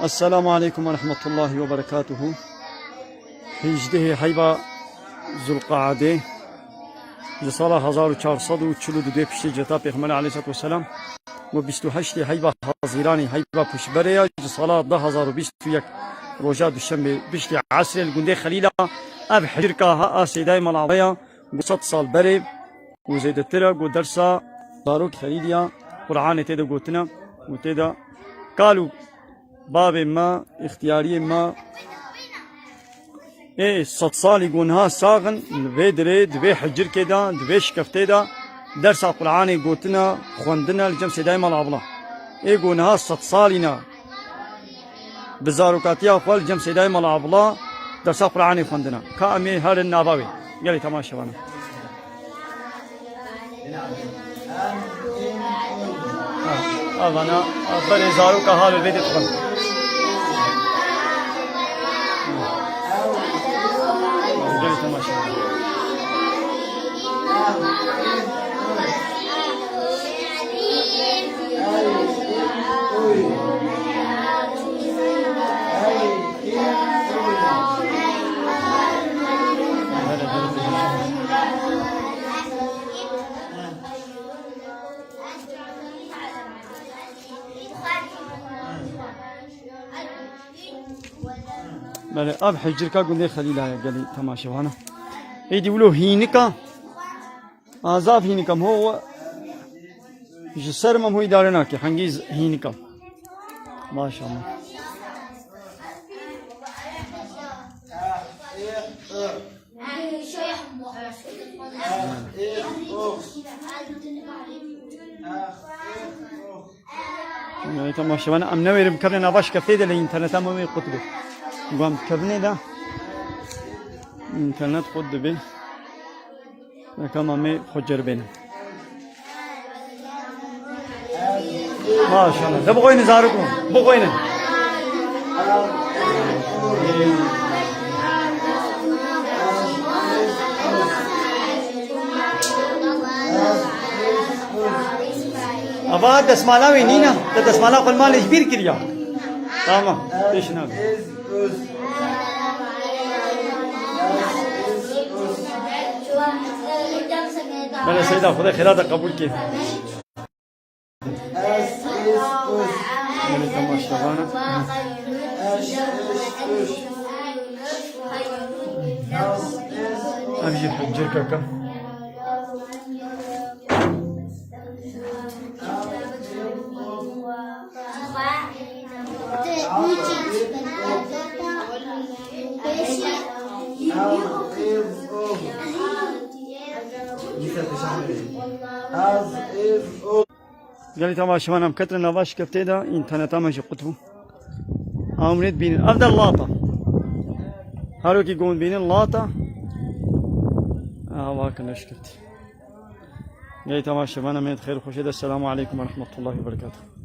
السلام عليكم ورحمة الله وبركاته. هجده حيبا ذو القعده جسالة 1442 پیش جتا پیغمبر علیه الصلاة والسلام و 28 حیبا حاضرانی حیبا پشبره جسالة 1021 روجا دوشنبه بشت عصر الگنده خلیلا اب حجر کا سیدای ملاویا 100 سال بره و زیدتره گو درسا داروک خلیدیا قرآن تیدا گوتنا و تیدا قالوا باب ما اختیاری ما صد سال يقولها ساغن دوی دري دوی حجر كده دوی شكفته ده درس القرآن قوتنا خوندنا الجمس دايما العبلا يقولها صد سالنا بزاروكاتيا أخوال الجمس دايما العبلا درس القرآن خوندنا كامي هر النبوي قالي تماشى وانا أنا بني زاروكا هذا البيت تخون بله اب حجر کا گنده خلیلا ہے گلی تماشا وانا ايدي يقولوا هينكا عذاب هينكا هو جسر ما هو يدارنا كي حنجيز هينكا ما شاء الله يعني تماشا وانا ام نوير بكرنا باش كفيده الانترنت ما يقطبه قام كبني ده انترنت خود به كما مي خجر بينا ما شاء الله ده بغوين زاركم بغوين أبا دسمالا وينينا ده دسمالا قل مال إجبير كريا تمام ليش نابي بله سيدا خدا خیرات قبول کی بله تماشا وانا ابي حجر كاكا قال تماشا وانا مكتر نواش كفتي ده انترنت ماشي قطبه عمرت بين افضل لاطه هاروكي قوم بين اللاطه واكن اشكت قال تماشا وانا من خير خوش السلام عليكم ورحمه الله وبركاته.